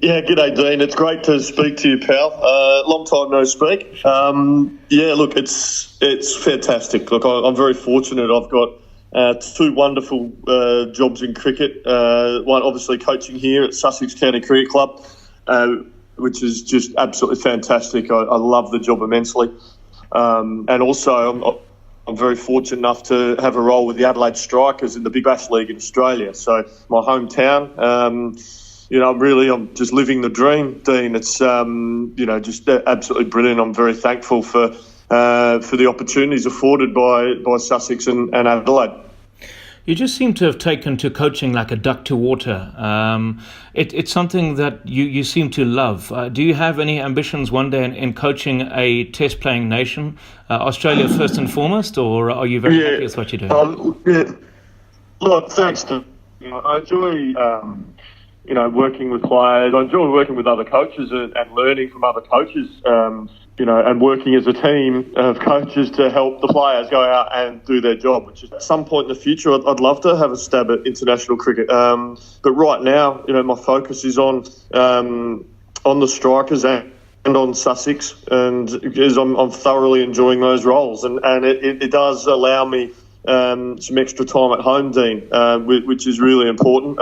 Yeah, g'day, Dean. It's great to speak to you, pal. Long time no speak. Look, it's fantastic. Look, I'm very fortunate. I've got two wonderful jobs in cricket. One, obviously, coaching here at Sussex County Cricket Club, which is just absolutely fantastic. I love the job immensely. And also, I'm very fortunate enough to have a role with the Adelaide Strikers in the Big Bash League in Australia. So my hometown, I'm just living the dream, Dean. It's, just absolutely brilliant. I'm very thankful for the opportunities afforded by Sussex and Adelaide. You just seem to have taken to coaching like a duck to water. It's something that you seem to love. Do you have any ambitions one day in coaching a test-playing nation, Australia first and foremost, or are you very happy with what you're doing? Look, thanks. I enjoy, working with players. I enjoy working with other coaches and learning from other coaches. And working as a team of coaches to help the players go out and do their job, which is at some point in the future, I'd love to have a stab at international cricket. But right now, my focus is on the Strikers and on Sussex, and because I'm thoroughly enjoying those roles. And it does allow me some extra time at home, Dean, which is really important.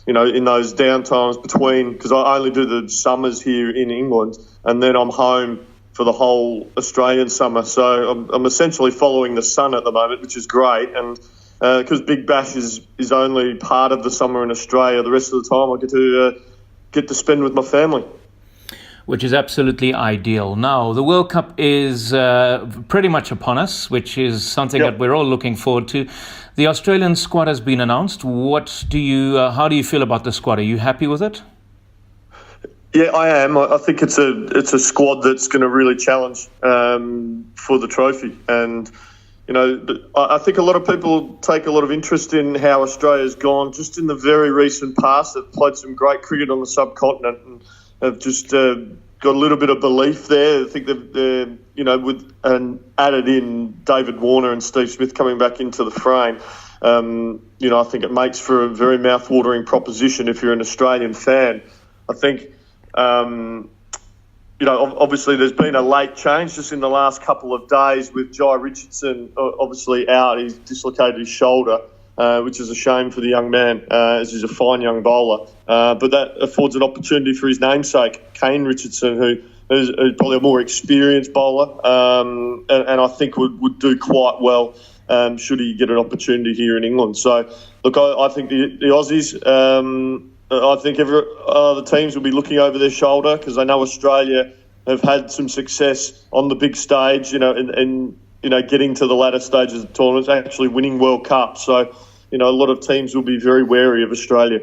In those downtimes between, because I only do the summers here in England, and then I'm home for the whole Australian summer. So I'm essentially following the sun at the moment, which is great. And because Big Bash is only part of the summer in Australia, the rest of the time I get to spend with my family. Which is absolutely ideal. Now, the World Cup is pretty much upon us, which is something that we're all looking forward to. The Australian squad has been announced. How do you feel about the squad? Are you happy with it? Yeah, I am. I think it's a squad that's going to really challenge for the trophy. And, I think a lot of people take a lot of interest in how Australia's gone just in the very recent past. They've played some great cricket on the subcontinent and have just got a little bit of belief there. I think they've added in David Warner and Steve Smith coming back into the frame. I think it makes for a very mouth-watering proposition if you're an Australian fan. I think, obviously there's been a late change just in the last couple of days with Jai Richardson obviously out. He's dislocated his shoulder, which is a shame for the young man, as he's a fine young bowler. But that affords an opportunity for his namesake, Kane Richardson, who is probably a more experienced bowler, and I think would do quite well should he get an opportunity here in England. So, look, I think the Aussies, I think the teams will be looking over their shoulder because they know Australia have had some success on the big stage, and getting to the latter stages of the tournament, actually winning World Cup. So, a lot of teams will be very wary of Australia.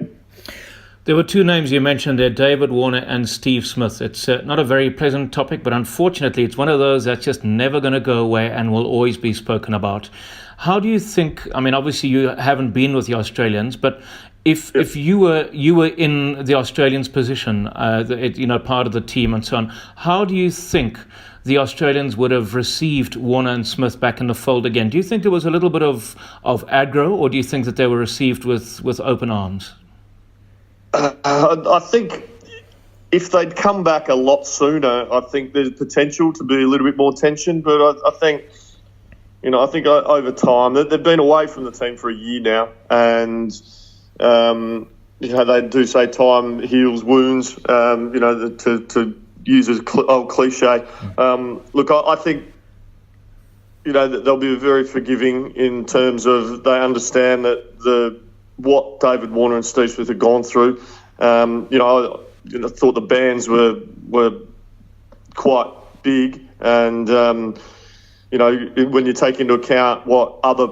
There were two names you mentioned there, David Warner and Steve Smith. It's not a very pleasant topic, but unfortunately it's one of those that's just never going to go away and will always be spoken about. How do you think, obviously you haven't been with the Australians, but if you were in the Australians' position, part of the team and so on, how do you think the Australians would have received Warner and Smith back in the fold again? Do you think there was a little bit of aggro, or do you think that they were received with open arms? I think if they'd come back a lot sooner, I think there's potential to be a little bit more tension. But I think over time, they've been away from the team for a year now, and they do say time heals wounds. To use an old cliche. Look, I think that they'll be very forgiving in terms of they understand that what David Warner and Steve Smith have gone through. I thought the bans were quite big, and when you take into account what other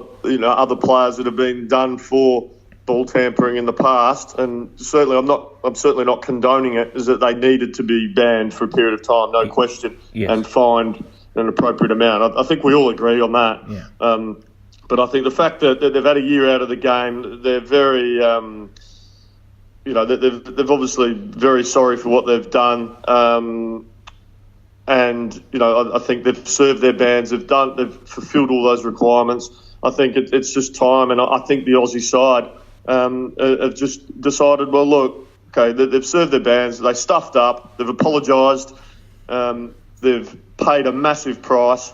players that have been done for ball tampering in the past, and I'm certainly not condoning it, is that they needed to be banned for a period of time, no question, and fined an appropriate amount. I think we all agree on that. Yeah. But I think the fact that they've had a year out of the game, they're very, they've obviously very sorry for what they've done, and I think they've served their bans. They've fulfilled all those requirements. I think it's just time, and I think the Aussie side have just decided, well, look, okay, they've served their bans, they stuffed up, they've apologised, they've paid a massive price,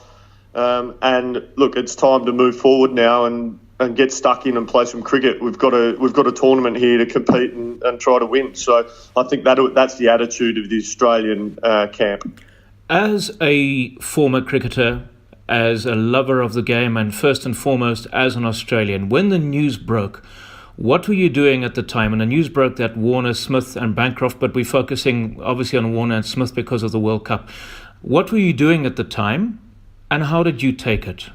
and look, it's time to move forward now and get stuck in and play some cricket. We've got a tournament here to compete and try to win. So I think that's the attitude of the Australian camp. As a former cricketer, as a lover of the game, and first and foremost as an Australian, when the news broke, what were you doing at the time? And the news broke that Warner, Smith and Bancroft, but we're focusing obviously on Warner and Smith because of the World Cup. What were you doing at the time, and how did you take it?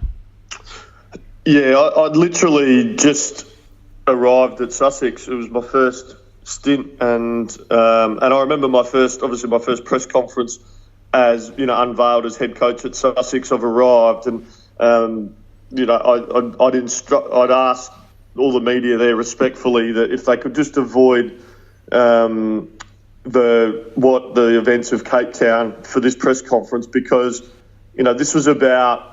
Yeah, I'd literally just arrived at Sussex. It was my first stint, and I remember my first press conference as unveiled as head coach at Sussex. I've arrived, and I'd asked all the media there respectfully that if they could just avoid the events of Cape Town for this press conference, because this was about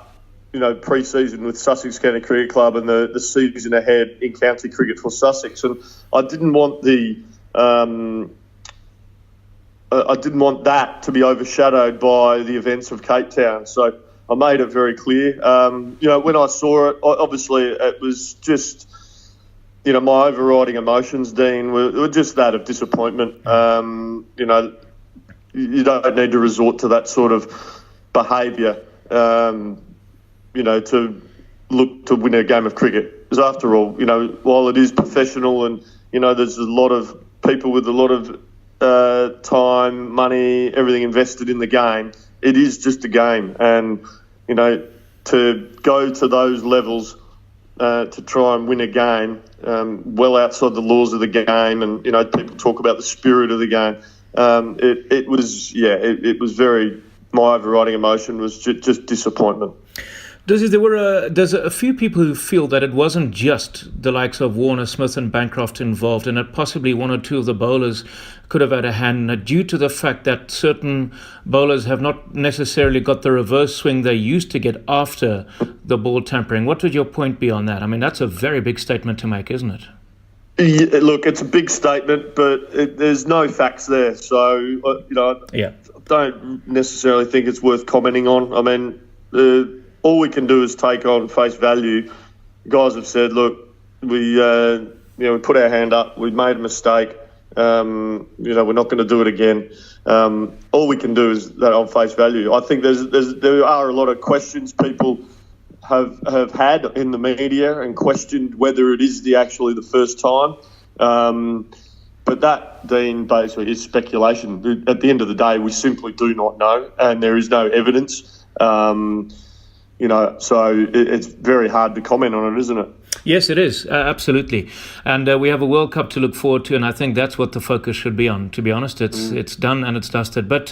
pre-season with Sussex County Cricket Club and the season ahead in county cricket for Sussex, and I didn't want that to be overshadowed by the events of Cape Town. So I made it very clear. When I saw it, obviously it was just, my overriding emotions, Dean, were just that of disappointment. You don't need to resort to that sort of behaviour, to look to win a game of cricket. Because after all, while it is professional and, there's a lot of people with a lot of time, money, everything invested in the game, it is just a game. And, to go to those levels to try and win a game, well outside the laws of the game, and, people talk about the spirit of the game. It was very, my overriding emotion was just disappointment. There's a few people who feel that it wasn't just the likes of Warner, Smith and Bancroft involved, and that possibly one or two of the bowlers could have had a hand, due to the fact that certain bowlers have not necessarily got the reverse swing they used to get after the ball tampering. What would your point be on that? I mean, that's a very big statement to make, isn't it? Yeah, look, it's a big statement, but there's no facts there. So, I don't necessarily think it's worth commenting on. I mean, all we can do is take on face value. Guys have said, look, we put our hand up, we made a mistake, we're not going to do it again. All we can do is that on face value. I think there are a lot of questions people have had in the media and questioned whether it is actually the first time. But that, Dean, basically is speculation. At the end of the day, we simply do not know, and there is no evidence. So it's very hard to comment on it, isn't it? Yes, it is. Absolutely. And we have a World Cup to look forward to, and I think that's what the focus should be on. To be honest, it's done and it's dusted. But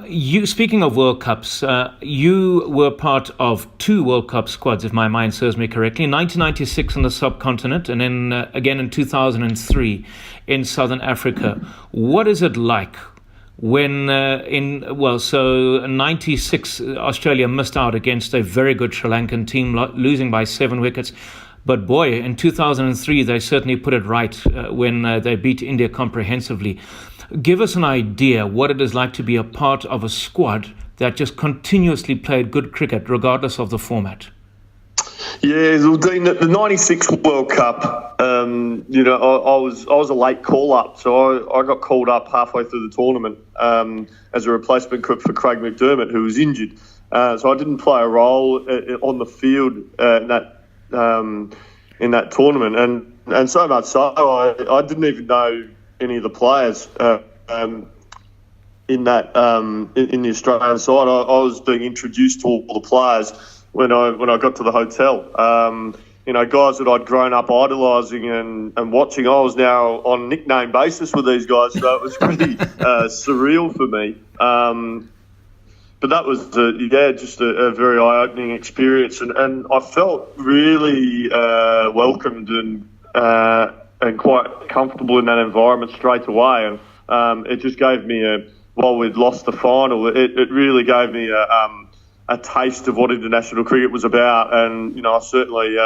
you, speaking of World Cups, you were part of 2 World Cup squads, if my mind serves me correctly, 1996 on the subcontinent, and then again in 2003 in Southern Africa. What is it like when so 96 Australia missed out against a very good Sri Lankan team, losing by 7 wickets. But boy, in 2003 they certainly put it right when they beat India comprehensively. Give us an idea what it is like to be a part of a squad that just continuously played good cricket regardless of the format. Yeah, Dean, the 96 World Cup, I was a late call-up, so I got called up halfway through the tournament as a replacement for Craig McDermott, who was injured. So I didn't play a role on the field in that tournament, and so much so I didn't even know any of the players in the Australian side. I was being introduced to all the players when I got to the hotel. Guys that I'd grown up idolising and watching. I was now on nickname basis with these guys, so it was pretty surreal for me. But that was just a very eye-opening experience, and I felt really welcomed and quite comfortable in that environment straight away. And it just gave me while we'd lost the final, it really gave me a taste of what international cricket was about. And I certainly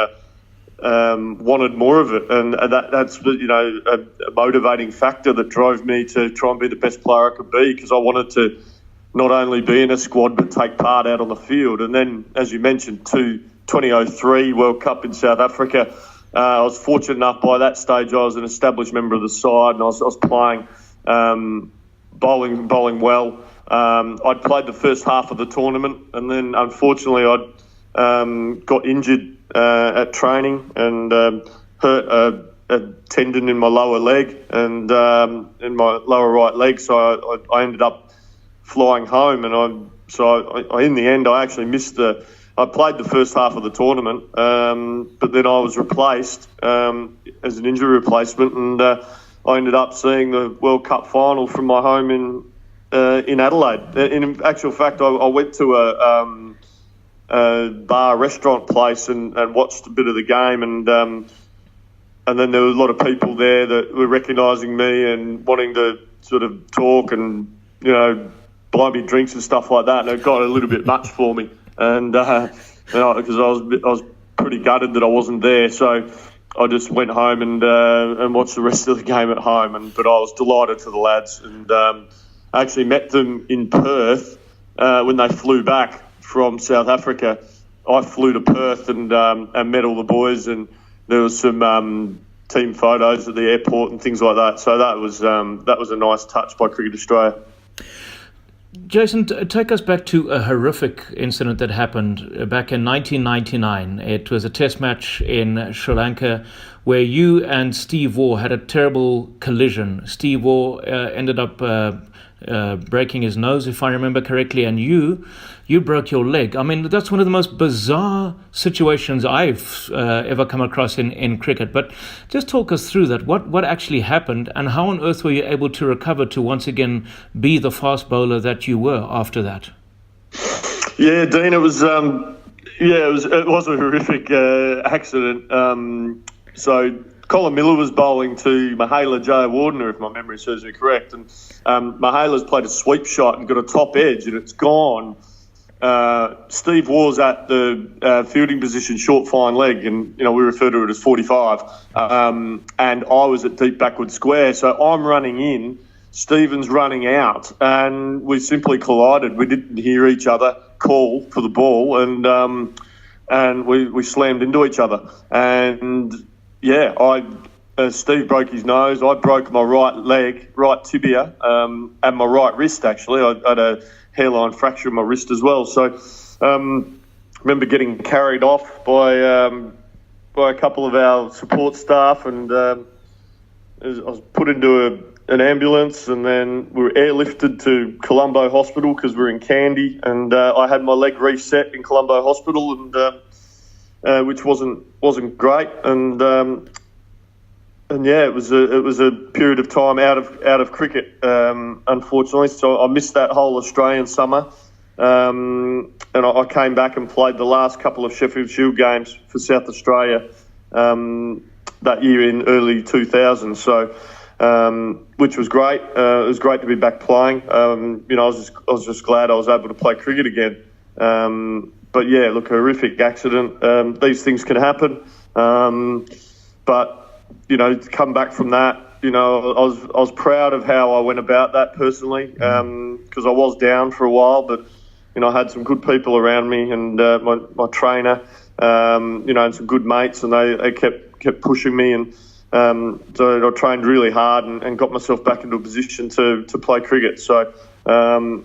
wanted more of it, and that's a motivating factor that drove me to try and be the best player I could be, because I wanted to not only be in a squad but take part out on the field. And then, as you mentioned, 2003 World Cup in South Africa, I was fortunate enough by that stage I was an established member of the side, and I was playing, bowling well. I'd played the first half of the tournament, and then unfortunately I'd got injured at training and hurt a tendon in my lower leg and in my lower right leg. So I ended up flying home, and I in the end I actually missed I played the first half of the tournament, but then I was replaced as an injury replacement, and I ended up seeing the World Cup final from my home in Adelaide. In actual fact, I went to a bar restaurant place and watched a bit of the game, and then there was a lot of people there that were recognising me and wanting to sort of talk and buy me drinks and stuff like that, and it got a little bit much for me, and because I was pretty gutted that I wasn't there, so I just went home and watched the rest of the game at home. But I was delighted for the lads, and I actually met them in Perth when they flew back from South Africa. I flew to Perth and met all the boys, and there was some team photos at the airport and things like that. So that was a nice touch by Cricket Australia. Jason, take us back to a horrific incident that happened back in 1999. It was a test match in Sri Lanka where you and Steve Waugh had a terrible collision. Steve Waugh ended up breaking his nose, if I remember correctly, and you broke your leg. I mean, that's one of the most bizarre situations I've ever come across in cricket. But just talk us through that. What actually happened, and how on earth were you able to recover to once again be the fast bowler that you were after that? Yeah, Dean, it was it was a horrific accident. So Colin Miller was bowling to Mahela Jaya Wardner, if my memory serves me correct, and Mahela's played a sweep shot and got a top edge, and it's gone. Steve Waugh's at the fielding position, short fine leg, and we refer to it as 45. And I was at deep backward square, so I'm running in, Stephen's running out, and we simply collided. We didn't hear each other call for the ball, and we slammed into each other. And yeah, Steve broke his nose. I broke my right leg, right tibia, and my right wrist. Actually, I had a hairline fracture in my wrist as well. So, remember getting carried off by a couple of our support staff, and I was put into an ambulance, and then we were airlifted to Colombo Hospital because we were in Kandy, and I had my leg reset in Colombo Hospital, and which wasn't great, and yeah, it was a period of time out of cricket, unfortunately. So I missed that whole Australian summer, and I came back and played the last couple of Sheffield Shield games for South Australia that year in early 2000. So, which was great. It was great to be back playing. I was just glad I was able to play cricket again. But yeah, look, horrific accident. These things can happen, but to come back from that, I was proud of how I went about that personally, because I was down for a while, but I had some good people around me, and my trainer, and some good mates, and they kept pushing me, and so I trained really hard and got myself back into a position to play cricket. So and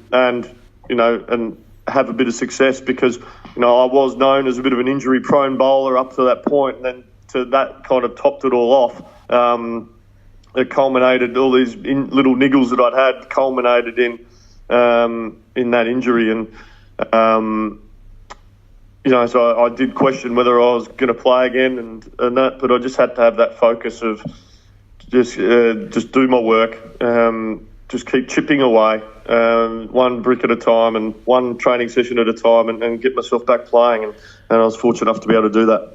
have a bit of success, because I was known as a bit of an injury-prone bowler up to that point, and then to that kind of topped it all off. It culminated, all these little niggles that I'd had culminated in that injury, and so I did question whether I was going to play again and that, but I just had to have that focus of just do my work, just keep chipping away, one brick at a time and one training session at a time, and get myself back playing, and I was fortunate enough to be able to do that.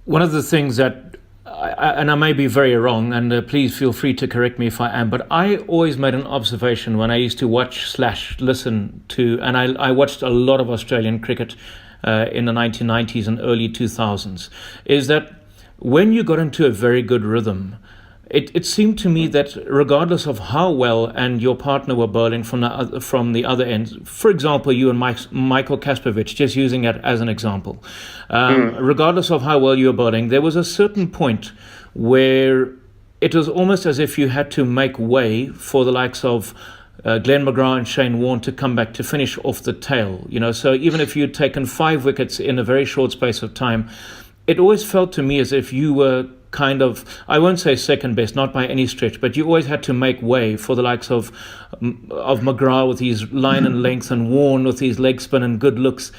One of the things that, and I may be very wrong, and please feel free to correct me if I am, but I always made an observation when I used to watch/listen to, and I watched a lot of Australian cricket in the 1990s and early 2000s, is that when you got into a very good rhythm, it seemed to me that regardless of how well and your partner were bowling from the other end, for example, you and Michael Kaspervich, just using it as an example, regardless of how well you were bowling, there was a certain point where it was almost as if you had to make way for the likes of Glenn McGrath and Shane Warne to come back to finish off the tail. So even if you'd taken 5 wickets in a very short space of time, it always felt to me as if you were kind of, I won't say second best, not by any stretch, but you always had to make way for the likes of McGrath with his line and length and Warne with his leg spin and good looks,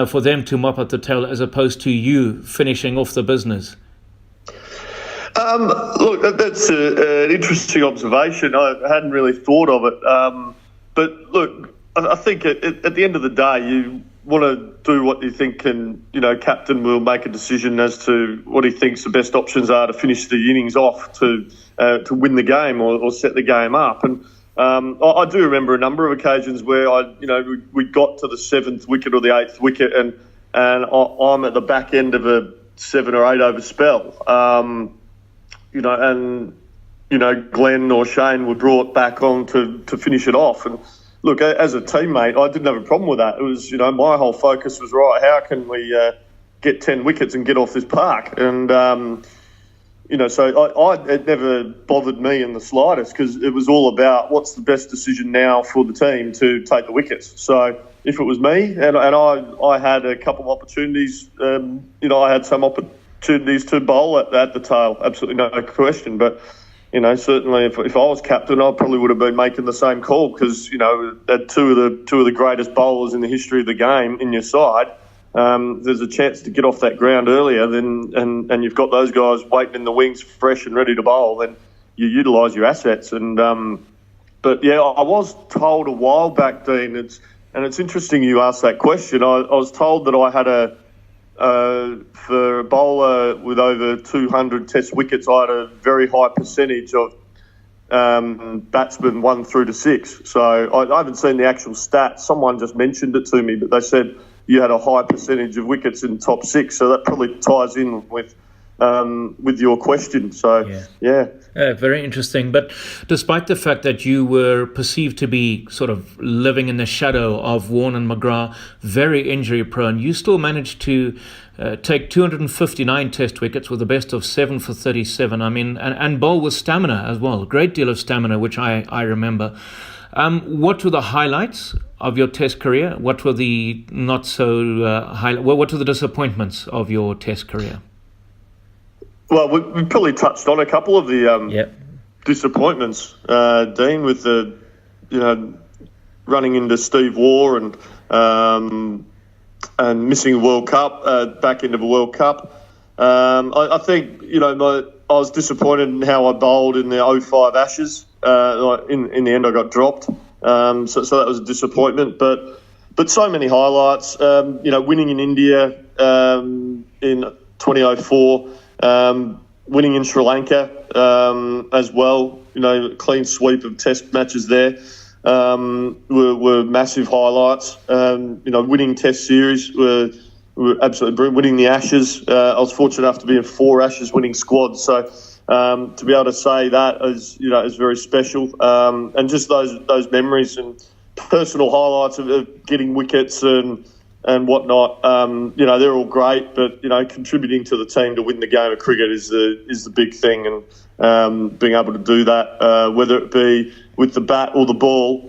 for them to mop up the tail as opposed to you finishing off the business. Look, that's an interesting observation. I hadn't really thought of it. But look, I think at the end of the day, you want to do what you think can, captain will make a decision as to what he thinks the best options are to finish the innings off to win the game or set the game up. And I do remember a number of occasions where we got to the 7th wicket or the 8th wicket and I'm at the back end of a 7 or 8 over spell. Glenn or Shane were brought back on to finish it off. And look, as a teammate, I didn't have a problem with that. It was, my whole focus was, right, how can we get 10 wickets and get off this park? And, so it never bothered me in the slightest because it was all about what's the best decision now for the team to take the wickets. So if it was me and I had a couple of opportunities, I had some opportunities to bowl at the tail, absolutely no question. But certainly if I was captain, I probably would have been making the same call because at two of the greatest bowlers in the history of the game in your side, there's a chance to get off that ground earlier. And you've got those guys waiting in the wings, fresh and ready to bowl. Then you utilise your assets. And but yeah, I was told a while back, Dean. It's interesting you asked that question. I was told that I had for a bowler with over 200 Test wickets, I had a very high percentage of batsmen 1 through to 6. So I haven't seen the actual stats. Someone just mentioned it to me, but they said you had a high percentage of wickets in the top 6. So that probably ties in with your question. So yeah. Very interesting. But despite the fact that you were perceived to be sort of living in the shadow of Warne and McGrath, very injury prone, you still managed to take 259 Test wickets with a best of 7 for 37. I mean, and bowl with stamina as well. A great deal of stamina, which I remember. What were the highlights of your Test career? What were the not so what were the disappointments of your Test career? Well, we probably touched on a couple of the disappointments, Dean, with the running into Steve Waugh and missing a World Cup, back end of a World Cup. I think I was disappointed in how I bowled in the 05 Ashes. In the end, I got dropped, so that was a disappointment. But so many highlights. Winning in India in 2004. Winning in Sri Lanka as well, clean sweep of Test matches there were massive highlights. Winning Test series were absolutely brilliant. Winning the Ashes, I was fortunate enough to be in 4 Ashes winning squads, so to be able to say that is very special. And just those memories and personal highlights of getting wickets and whatnot, they're all great, but contributing to the team to win the game of cricket is the big thing, and being able to do that, whether it be with the bat or the ball,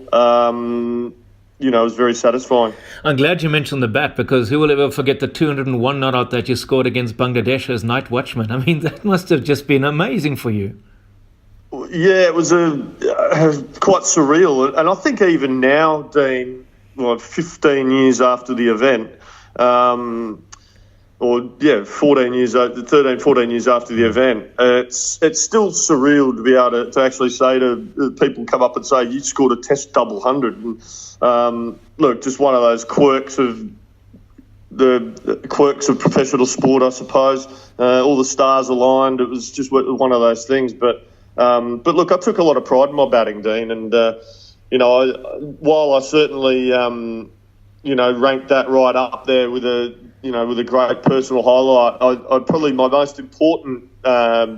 is very satisfying. I'm glad you mentioned the bat, because who will ever forget the 201 not out that you scored against Bangladesh as night watchman? I mean, that must have just been amazing for you. Yeah, it was quite surreal, and I think even now, Dean, 15 years after the event, 14 years after the event, it's still surreal to be able to actually say to people, come up and say, you scored a Test double 100. And look, just one of those quirks of professional sport, I suppose. All the stars aligned. It was just one of those things. But look, I took a lot of pride in my batting, Dean, and while I certainly, ranked that right up there with a great personal highlight, I probably my most important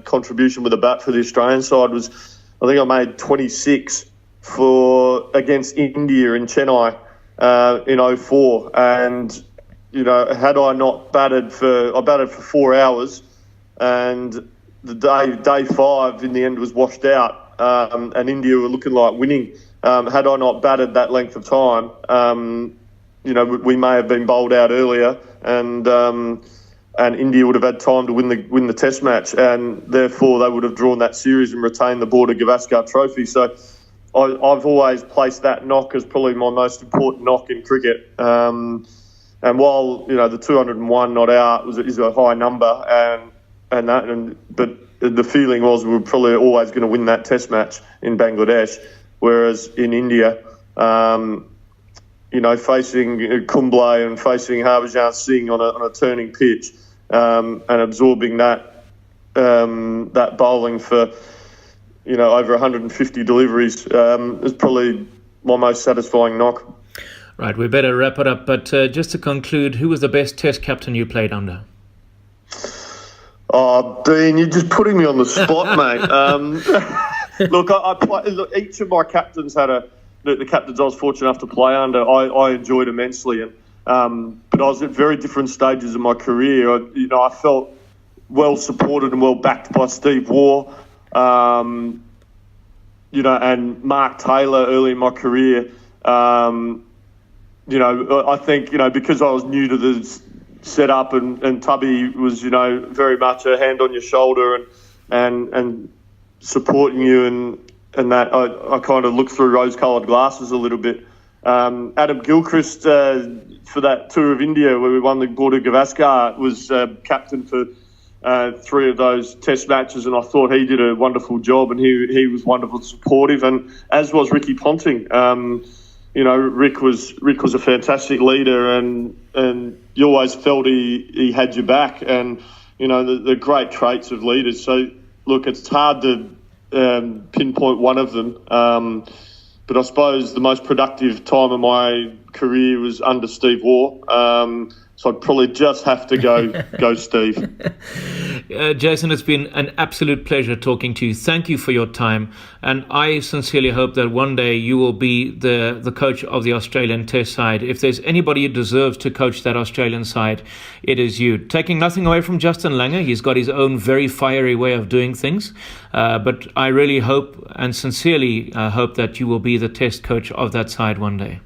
contribution with a bat for the Australian side was, I think I made 26 against India in Chennai in 04. And, you know, had I not I batted for 4 hours, and the day 5 in the end was washed out, and India were looking like winning. Had I not batted that length of time, you know, we may have been bowled out earlier, and India would have had time to win the Test match, and therefore they would have drawn that series and retained the Border Gavaskar Trophy. So I've always placed that knock as probably my most important knock in cricket. And while, you know, the 201 not out is a high number, but the feeling was we were probably always going to win that Test match in Bangladesh, whereas in India, you know, facing Kumble and facing Harbhajan Singh on a turning pitch, and absorbing that bowling for, you know, over 150 deliveries is probably my most satisfying knock. Right, we better wrap it up. But just to conclude, who was the best Test captain you played under? Oh, Dean, you're just putting me on the spot, mate. Look, each of my captains had the captains I was fortunate enough to play under, I enjoyed immensely. And but I was at very different stages of my career. I felt well supported and well backed by Steve Waugh, you know, and Mark Taylor early in my career. You know, I think, you know, because I was new to the setup, and Tubby was, you know, very much a hand on your shoulder and supporting you, and that I kind of looked through rose-coloured glasses a little bit. Adam Gilchrist, for that tour of India where we won the Border Gavaskar, was captain for 3 of those Test matches, and I thought he did a wonderful job, and he was wonderful, supportive, and as was Ricky Ponting. You know, Rick was a fantastic leader, and you always felt he had your back, and, you know, the great traits of leaders. So, look, it's hard to pinpoint one of them, but I suppose the most productive time of my career was under Steve Waugh. So I'd probably just have to go Steve. Jason, it's been an absolute pleasure talking to you. Thank you for your time. And I sincerely hope that one day you will be the coach of the Australian Test side. If there's anybody who deserves to coach that Australian side, it is you. Taking nothing away from Justin Langer. He's got his own very fiery way of doing things. But I really hope and sincerely hope that you will be the Test coach of that side one day.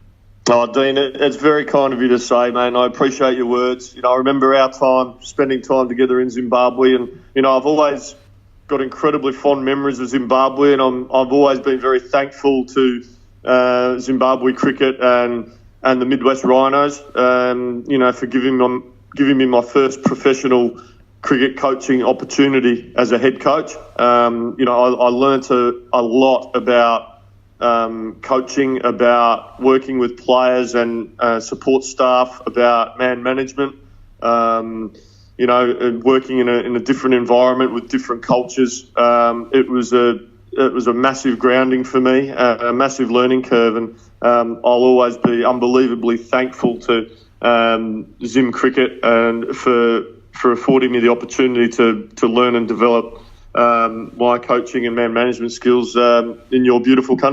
Oh, Dean, it's very kind of you to say, mate. I appreciate your words. You know, I remember our time, spending time together in Zimbabwe, and, you know, I've always got incredibly fond memories of Zimbabwe, and I've always been very thankful to Zimbabwe cricket and the Midwest Rhinos, you know, for giving me my first professional cricket coaching opportunity as a head coach. You know, I learnt a lot about coaching, about working with players and support staff, about man management, you know, working in a different environment with different cultures. It was a massive grounding for me, a massive learning curve, and I'll always be unbelievably thankful to Zim Cricket and for affording me the opportunity to learn and develop my coaching and man management skills in your beautiful country.